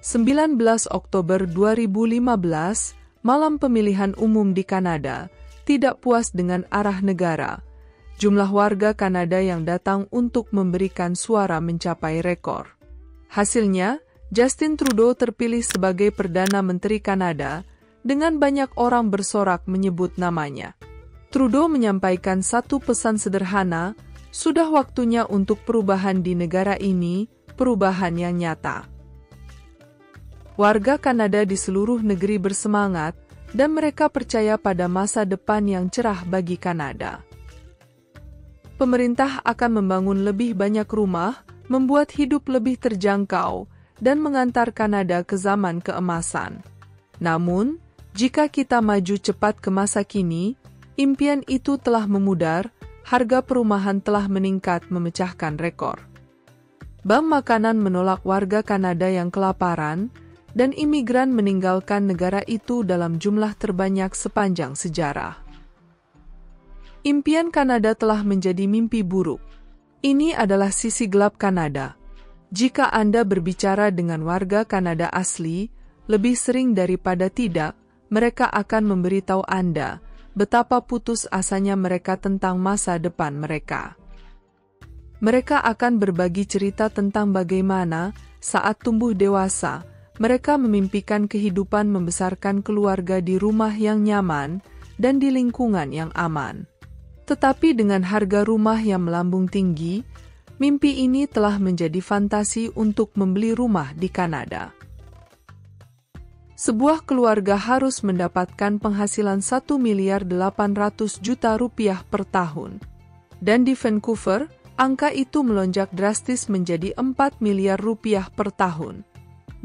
19 Oktober 2015, malam pemilihan umum di Kanada, tidak puas dengan arah negara. Jumlah warga Kanada yang datang untuk memberikan suara mencapai rekor. Hasilnya, Justin Trudeau terpilih sebagai Perdana Menteri Kanada, dengan banyak orang bersorak menyebut namanya. Trudeau menyampaikan satu pesan sederhana, sudah waktunya untuk perubahan di negara ini, perubahan yang nyata. Warga Kanada di seluruh negeri bersemangat, dan mereka percaya pada masa depan yang cerah bagi Kanada. Pemerintah akan membangun lebih banyak rumah, membuat hidup lebih terjangkau, dan mengantar Kanada ke zaman keemasan. Namun, jika kita maju cepat ke masa kini, impian itu telah memudar, harga perumahan telah meningkat memecahkan rekor. Bank makanan menolak warga Kanada yang kelaparan, dan imigran meninggalkan negara itu dalam jumlah terbanyak sepanjang sejarah. Impian Kanada telah menjadi mimpi buruk. Ini adalah sisi gelap Kanada. Jika Anda berbicara dengan warga Kanada asli, lebih sering daripada tidak, mereka akan memberitahu Anda betapa putus asanya mereka tentang masa depan mereka. Mereka akan berbagi cerita tentang bagaimana, saat tumbuh dewasa, mereka memimpikan kehidupan membesarkan keluarga di rumah yang nyaman dan di lingkungan yang aman. Tetapi dengan harga rumah yang melambung tinggi, mimpi ini telah menjadi fantasi untuk membeli rumah di Kanada. Sebuah keluarga harus mendapatkan penghasilan 1,8 miliar rupiah per tahun. Dan di Vancouver, angka itu melonjak drastis menjadi 4 miliar rupiah per tahun.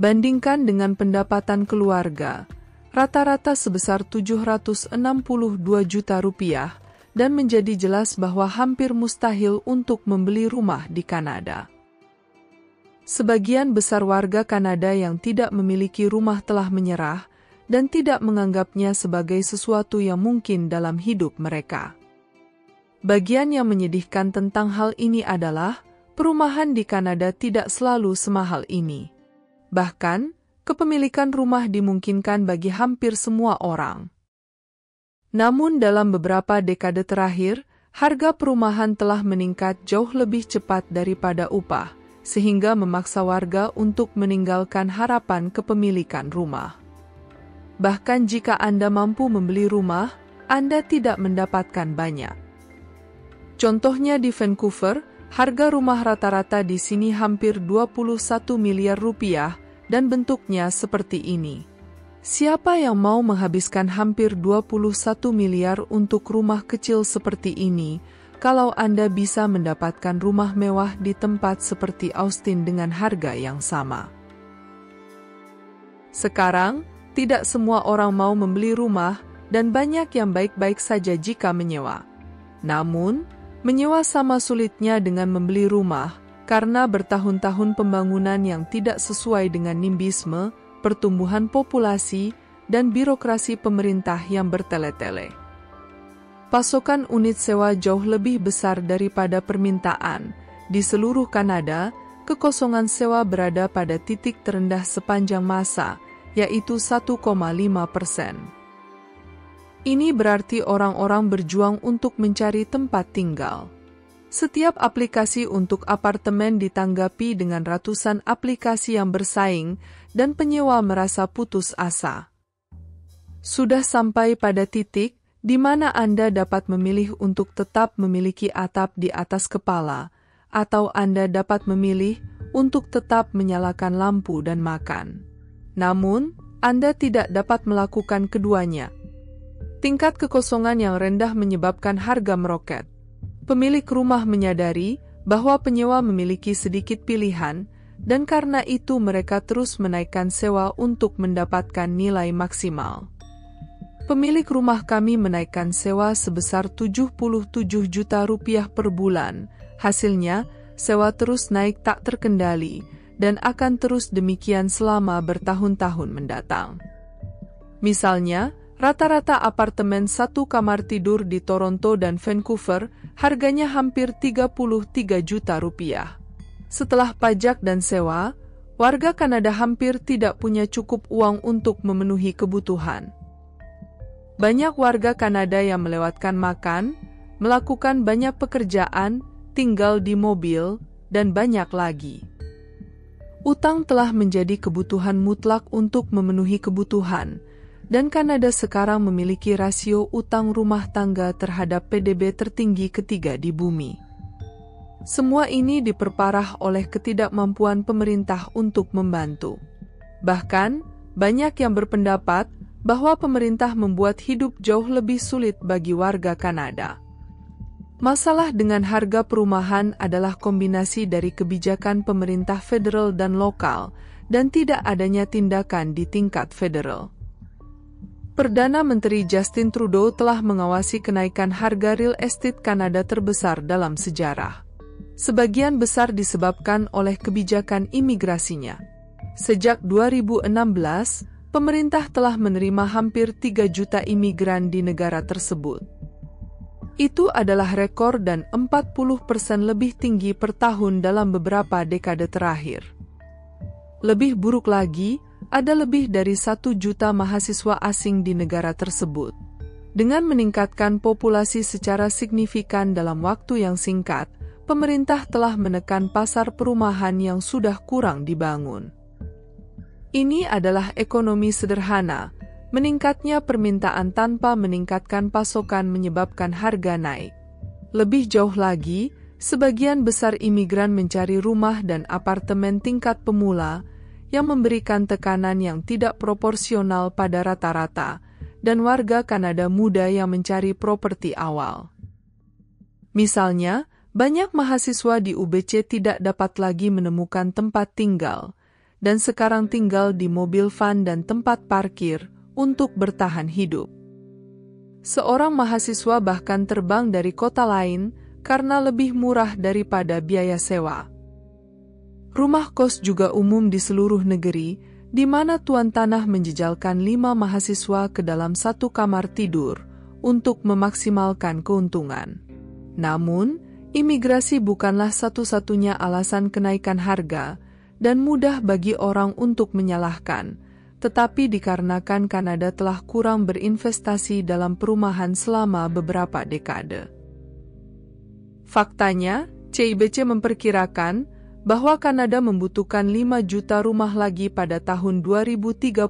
Bandingkan dengan pendapatan keluarga, rata-rata sebesar 762 juta rupiah, dan menjadi jelas bahwa hampir mustahil untuk membeli rumah di Kanada. Sebagian besar warga Kanada yang tidak memiliki rumah telah menyerah, dan tidak menganggapnya sebagai sesuatu yang mungkin dalam hidup mereka. Bagian yang menyedihkan tentang hal ini adalah, perumahan di Kanada tidak selalu semahal ini. Bahkan, kepemilikan rumah dimungkinkan bagi hampir semua orang. Namun dalam beberapa dekade terakhir, harga perumahan telah meningkat jauh lebih cepat daripada upah, sehingga memaksa warga untuk meninggalkan harapan kepemilikan rumah. Bahkan jika Anda mampu membeli rumah, Anda tidak mendapatkan banyak. Contohnya di Vancouver, harga rumah rata-rata di sini hampir 21 miliar rupiah dan bentuknya seperti ini. Siapa yang mau menghabiskan hampir 21 miliar untuk rumah kecil seperti ini, kalau Anda bisa mendapatkan rumah mewah di tempat seperti Austin dengan harga yang sama? Sekarang, tidak semua orang mau membeli rumah, dan banyak yang baik-baik saja jika menyewa. Namun, menyewa sama sulitnya dengan membeli rumah, karena bertahun-tahun pembangunan yang tidak sesuai dengan NIMBYisme, pertumbuhan populasi, dan birokrasi pemerintah yang bertele-tele. Pasokan unit sewa jauh lebih besar daripada permintaan. Di seluruh Kanada, kekosongan sewa berada pada titik terendah sepanjang masa, yaitu 1,5%. Ini berarti orang-orang berjuang untuk mencari tempat tinggal. Setiap aplikasi untuk apartemen ditanggapi dengan ratusan aplikasi yang bersaing, dan penyewa merasa putus asa. Sudah sampai pada titik di mana Anda dapat memilih untuk tetap memiliki atap di atas kepala, atau Anda dapat memilih untuk tetap menyalakan lampu dan makan. Namun, Anda tidak dapat melakukan keduanya. Tingkat kekosongan yang rendah menyebabkan harga meroket. Pemilik rumah menyadari bahwa penyewa memiliki sedikit pilihan, dan karena itu mereka terus menaikkan sewa untuk mendapatkan nilai maksimal. Pemilik rumah kami menaikkan sewa sebesar 77 juta rupiah per bulan. Hasilnya, sewa terus naik tak terkendali, dan akan terus demikian selama bertahun-tahun mendatang. Misalnya, rata-rata apartemen satu kamar tidur di Toronto dan Vancouver harganya hampir 33 juta rupiah. Setelah pajak dan sewa, warga Kanada hampir tidak punya cukup uang untuk memenuhi kebutuhan. Banyak warga Kanada yang melewatkan makan, melakukan banyak pekerjaan, tinggal di mobil, dan banyak lagi. Utang telah menjadi kebutuhan mutlak untuk memenuhi kebutuhan, dan Kanada sekarang memiliki rasio utang rumah tangga terhadap PDB tertinggi ketiga di bumi. Semua ini diperparah oleh ketidakmampuan pemerintah untuk membantu. Bahkan, banyak yang berpendapat bahwa pemerintah membuat hidup jauh lebih sulit bagi warga Kanada. Masalah dengan harga perumahan adalah kombinasi dari kebijakan pemerintah federal dan lokal, dan tidak adanya tindakan di tingkat federal. Perdana Menteri Justin Trudeau telah mengawasi kenaikan harga real estate Kanada terbesar dalam sejarah. Sebagian besar disebabkan oleh kebijakan imigrasinya. Sejak 2016, pemerintah telah menerima hampir 3 juta imigran di negara tersebut. Itu adalah rekor dan 40% lebih tinggi per tahun dalam beberapa dekade terakhir. Lebih buruk lagi, ada lebih dari 1 juta mahasiswa asing di negara tersebut. Dengan meningkatkan populasi secara signifikan dalam waktu yang singkat, pemerintah telah menekan pasar perumahan yang sudah kurang dibangun. Ini adalah ekonomi sederhana. Meningkatnya permintaan tanpa meningkatkan pasokan menyebabkan harga naik. Lebih jauh lagi, sebagian besar imigran mencari rumah dan apartemen tingkat pemula yang memberikan tekanan yang tidak proporsional pada rata-rata, dan warga Kanada muda yang mencari properti awal. Misalnya, banyak mahasiswa di UBC tidak dapat lagi menemukan tempat tinggal, dan sekarang tinggal di mobil van dan tempat parkir untuk bertahan hidup. Seorang mahasiswa bahkan terbang dari kota lain karena lebih murah daripada biaya sewa. Rumah kos juga umum di seluruh negeri, di mana tuan tanah menjejalkan 5 mahasiswa ke dalam satu kamar tidur untuk memaksimalkan keuntungan. Namun, imigrasi bukanlah satu-satunya alasan kenaikan harga, dan mudah bagi orang untuk menyalahkan, tetapi dikarenakan Kanada telah kurang berinvestasi dalam perumahan selama beberapa dekade. Faktanya, CIBC memperkirakan bahwa Kanada membutuhkan 5 juta rumah lagi pada tahun 2030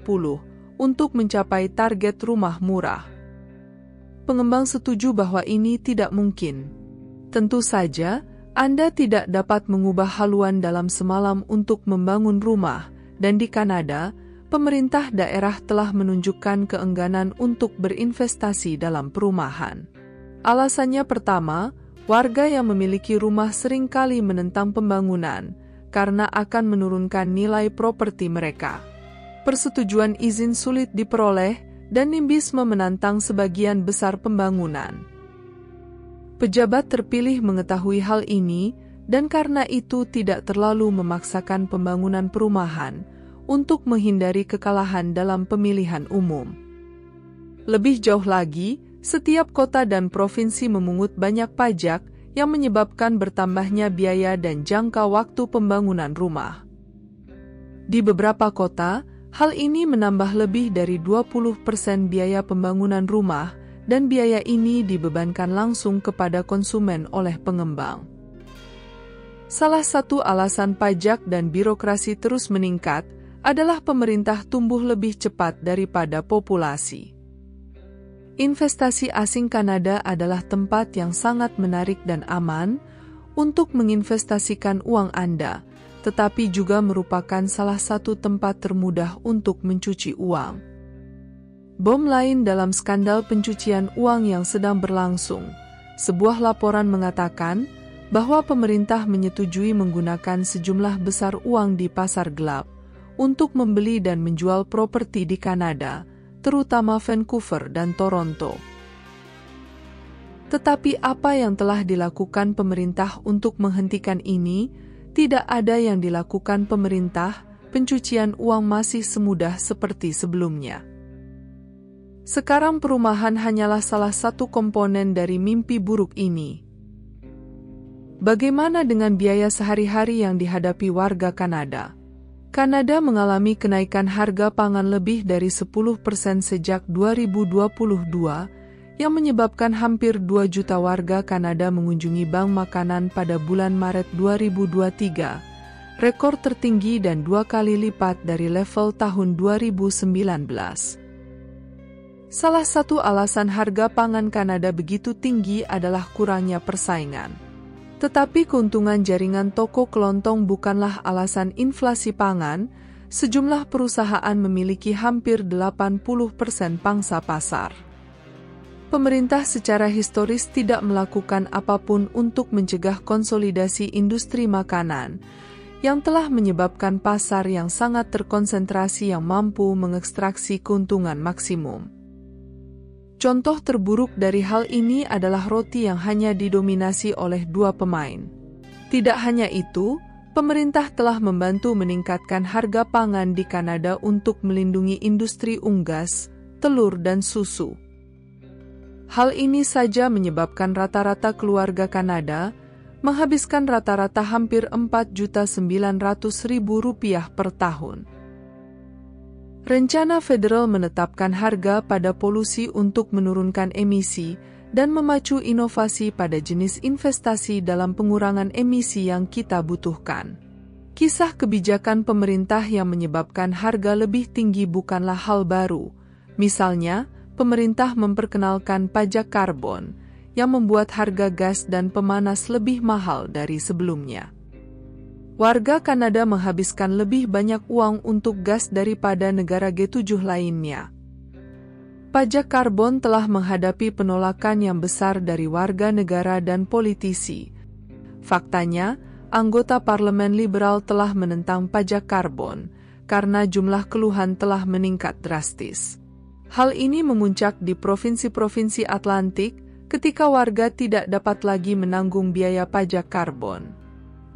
untuk mencapai target rumah murah. Pengembang setuju bahwa ini tidak mungkin. Tentu saja, Anda tidak dapat mengubah haluan dalam semalam untuk membangun rumah, dan di Kanada, pemerintah daerah telah menunjukkan keengganan untuk berinvestasi dalam perumahan. Alasannya pertama, warga yang memiliki rumah seringkali menentang pembangunan karena akan menurunkan nilai properti mereka. Persetujuan izin sulit diperoleh dan NIMBYisme menantang sebagian besar pembangunan. Pejabat terpilih mengetahui hal ini dan karena itu tidak terlalu memaksakan pembangunan perumahan untuk menghindari kekalahan dalam pemilihan umum. Lebih jauh lagi, setiap kota dan provinsi memungut banyak pajak yang menyebabkan bertambahnya biaya dan jangka waktu pembangunan rumah. Di beberapa kota, hal ini menambah lebih dari 20% biaya pembangunan rumah, dan biaya ini dibebankan langsung kepada konsumen oleh pengembang. Salah satu alasan pajak dan birokrasi terus meningkat adalah pemerintah tumbuh lebih cepat daripada populasi. Investasi asing Kanada adalah tempat yang sangat menarik dan aman untuk menginvestasikan uang Anda, tetapi juga merupakan salah satu tempat termudah untuk mencuci uang. Bom lain dalam skandal pencucian uang yang sedang berlangsung, sebuah laporan mengatakan bahwa pemerintah menyetujui menggunakan sejumlah besar uang di pasar gelap untuk membeli dan menjual properti di Kanada, terutama Vancouver dan Toronto. Tetapi apa yang telah dilakukan pemerintah untuk menghentikan ini? Tidak ada yang dilakukan pemerintah, pencucian uang masih semudah seperti sebelumnya. Sekarang perumahan hanyalah salah satu komponen dari mimpi buruk ini. Bagaimana dengan biaya sehari-hari yang dihadapi warga Kanada? Kanada mengalami kenaikan harga pangan lebih dari 10% sejak 2022, yang menyebabkan hampir 2 juta warga Kanada mengunjungi bank makanan pada bulan Maret 2023, rekor tertinggi dan 2 kali lipat dari level tahun 2019. Salah satu alasan harga pangan Kanada begitu tinggi adalah kurangnya persaingan. Tetapi keuntungan jaringan toko kelontong bukanlah alasan inflasi pangan. Sejumlah perusahaan memiliki hampir 80% pangsa pasar. Pemerintah secara historis tidak melakukan apapun untuk mencegah konsolidasi industri makanan, yang telah menyebabkan pasar yang sangat terkonsentrasi yang mampu mengekstraksi keuntungan maksimum. Contoh terburuk dari hal ini adalah roti yang hanya didominasi oleh 2 pemain. Tidak hanya itu, pemerintah telah membantu meningkatkan harga pangan di Kanada untuk melindungi industri unggas, telur dan susu. Hal ini saja menyebabkan rata-rata keluarga Kanada menghabiskan rata-rata hampir Rp4.900.000 per tahun. Rencana federal menetapkan harga pada polusi untuk menurunkan emisi dan memacu inovasi pada jenis investasi dalam pengurangan emisi yang kita butuhkan. Kisah kebijakan pemerintah yang menyebabkan harga lebih tinggi bukanlah hal baru. Misalnya, pemerintah memperkenalkan pajak karbon yang membuat harga gas dan pemanas lebih mahal dari sebelumnya. Warga Kanada menghabiskan lebih banyak uang untuk gas daripada negara G7 lainnya. Pajak karbon telah menghadapi penolakan yang besar dari warga negara dan politisi. Faktanya, anggota parlemen liberal telah menentang pajak karbon karena jumlah keluhan telah meningkat drastis. Hal ini memuncak di provinsi-provinsi Atlantik ketika warga tidak dapat lagi menanggung biaya pajak karbon.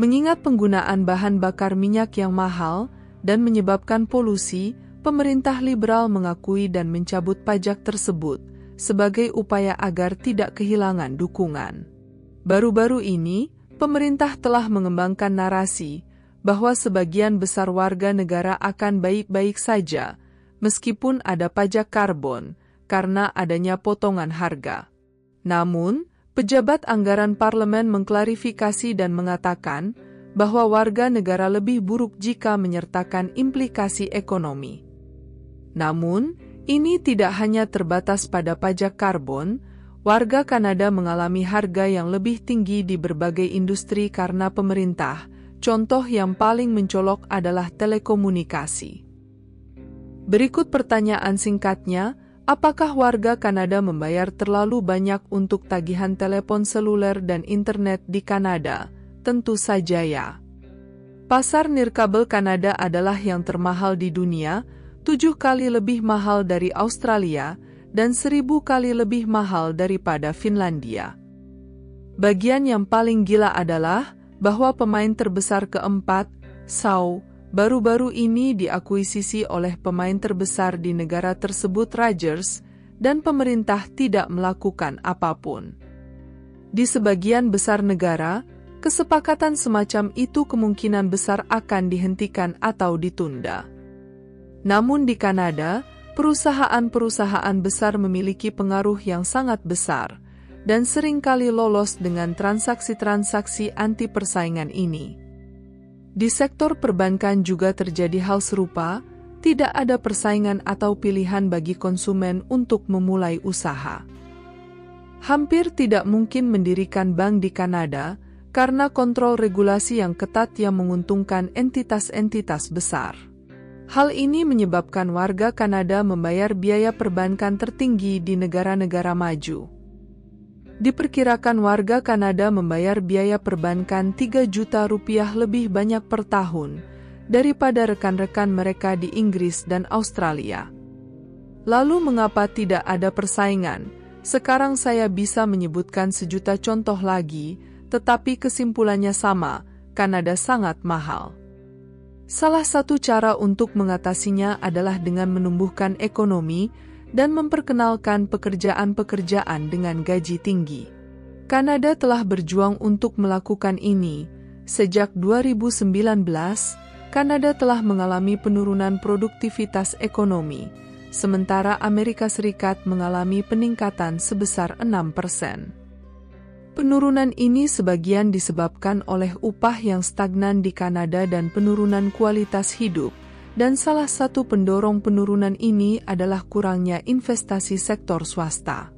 Mengingat penggunaan bahan bakar minyak yang mahal dan menyebabkan polusi, pemerintah liberal mengakui dan mencabut pajak tersebut sebagai upaya agar tidak kehilangan dukungan. Baru-baru ini, pemerintah telah mengembangkan narasi bahwa sebagian besar warga negara akan baik-baik saja meskipun ada pajak karbon karena adanya potongan harga. Namun, pejabat anggaran parlemen mengklarifikasi dan mengatakan bahwa warga negara lebih buruk jika menyertakan implikasi ekonomi. Namun, ini tidak hanya terbatas pada pajak karbon. Warga Kanada mengalami harga yang lebih tinggi di berbagai industri karena pemerintah. Contoh yang paling mencolok adalah telekomunikasi. Berikut pertanyaan singkatnya. Apakah warga Kanada membayar terlalu banyak untuk tagihan telepon seluler dan internet di Kanada? Tentu saja ya. Pasar nirkabel Kanada adalah yang termahal di dunia, 7 kali lebih mahal dari Australia, dan 1000 kali lebih mahal daripada Finlandia. Bagian yang paling gila adalah bahwa pemain terbesar keempat, Shaw, baru-baru ini diakuisisi oleh pemain terbesar di negara tersebut Rogers, dan pemerintah tidak melakukan apapun. Di sebagian besar negara, kesepakatan semacam itu kemungkinan besar akan dihentikan atau ditunda. Namun di Kanada, perusahaan-perusahaan besar memiliki pengaruh yang sangat besar, dan seringkali lolos dengan transaksi-transaksi anti persaingan ini. Di sektor perbankan juga terjadi hal serupa, tidak ada persaingan atau pilihan bagi konsumen untuk memulai usaha. Hampir tidak mungkin mendirikan bank di Kanada karena kontrol regulasi yang ketat yang menguntungkan entitas-entitas besar. Hal ini menyebabkan warga Kanada membayar biaya perbankan tertinggi di negara-negara maju. Diperkirakan warga Kanada membayar biaya perbankan 3 juta rupiah lebih banyak per tahun daripada rekan-rekan mereka di Inggris dan Australia. Lalu mengapa tidak ada persaingan? Sekarang saya bisa menyebutkan sejuta contoh lagi, tetapi kesimpulannya sama, Kanada sangat mahal. Salah satu cara untuk mengatasinya adalah dengan menumbuhkan ekonomi dan memperkenalkan pekerjaan-pekerjaan dengan gaji tinggi. Kanada telah berjuang untuk melakukan ini. Sejak 2019, Kanada telah mengalami penurunan produktivitas ekonomi, sementara Amerika Serikat mengalami peningkatan sebesar 6%. Penurunan ini sebagian disebabkan oleh upah yang stagnan di Kanada dan penurunan kualitas hidup, dan salah satu pendorong penurunan ini adalah kurangnya investasi sektor swasta.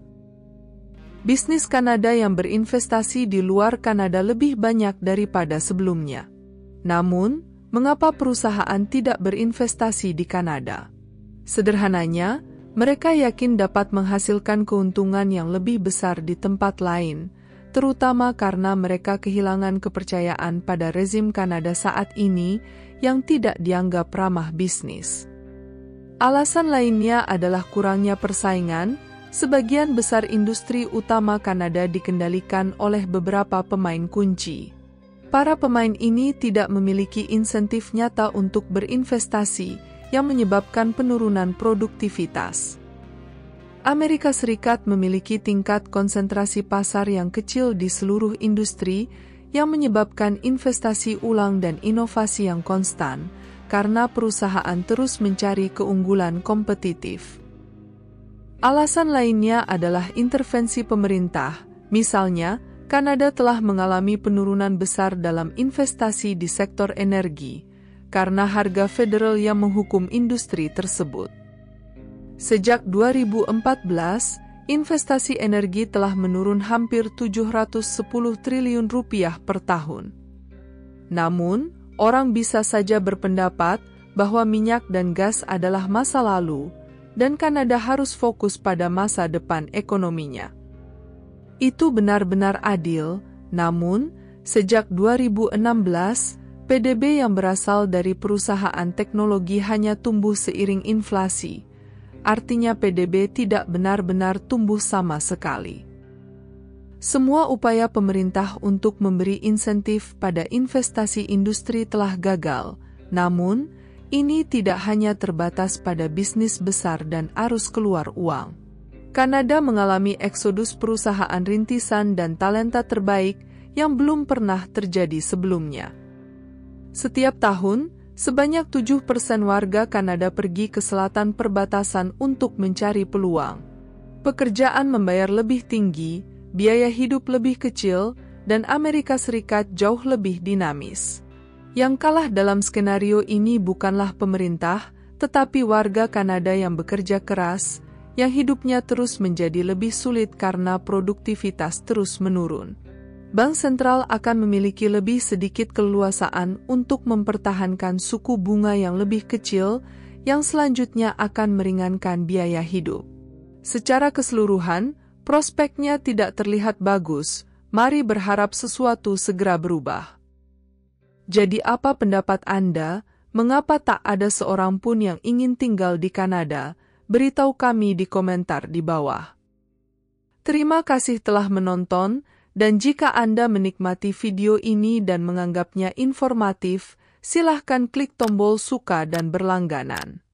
Bisnis Kanada yang berinvestasi di luar Kanada lebih banyak daripada sebelumnya. Namun, mengapa perusahaan tidak berinvestasi di Kanada? Sederhananya, mereka yakin dapat menghasilkan keuntungan yang lebih besar di tempat lain, terutama karena mereka kehilangan kepercayaan pada rezim Kanada saat ini yang tidak dianggap ramah bisnis. Alasan lainnya adalah kurangnya persaingan. Sebagian besar industri utama Kanada dikendalikan oleh beberapa pemain kunci. Para pemain ini tidak memiliki insentif nyata untuk berinvestasi, yang menyebabkan penurunan produktivitas. Amerika Serikat memiliki tingkat konsentrasi pasar yang kecil di seluruh industri, yang menyebabkan investasi ulang dan inovasi yang konstan, karena perusahaan terus mencari keunggulan kompetitif. Alasan lainnya adalah intervensi pemerintah, misalnya, Kanada telah mengalami penurunan besar dalam investasi di sektor energi, karena harga federal yang menghukum industri tersebut. Sejak 2014, investasi energi telah menurun hampir 710 triliun rupiah per tahun. Namun, orang bisa saja berpendapat bahwa minyak dan gas adalah masa lalu, dan Kanada harus fokus pada masa depan ekonominya. Itu benar-benar adil, namun, sejak 2016, PDB yang berasal dari perusahaan teknologi hanya tumbuh seiring inflasi. Artinya PDB tidak benar-benar tumbuh sama sekali. Semua upaya pemerintah untuk memberi insentif pada investasi industri telah gagal, namun, ini tidak hanya terbatas pada bisnis besar dan arus keluar uang. Kanada mengalami eksodus perusahaan rintisan dan talenta terbaik yang belum pernah terjadi sebelumnya. Setiap tahun, sebanyak 7% warga Kanada pergi ke selatan perbatasan untuk mencari peluang. Pekerjaan membayar lebih tinggi, biaya hidup lebih kecil, dan Amerika Serikat jauh lebih dinamis. Yang kalah dalam skenario ini bukanlah pemerintah, tetapi warga Kanada yang bekerja keras, yang hidupnya terus menjadi lebih sulit karena produktivitas terus menurun. Bank sentral akan memiliki lebih sedikit keleluasaan untuk mempertahankan suku bunga yang lebih kecil, yang selanjutnya akan meringankan biaya hidup. Secara keseluruhan, prospeknya tidak terlihat bagus. Mari berharap sesuatu segera berubah. Jadi apa pendapat Anda? Mengapa tak ada seorang pun yang ingin tinggal di Kanada? Beritahu kami di komentar di bawah. Terima kasih telah menonton, dan jika Anda menikmati video ini dan menganggapnya informatif, silahkan klik tombol suka dan berlangganan.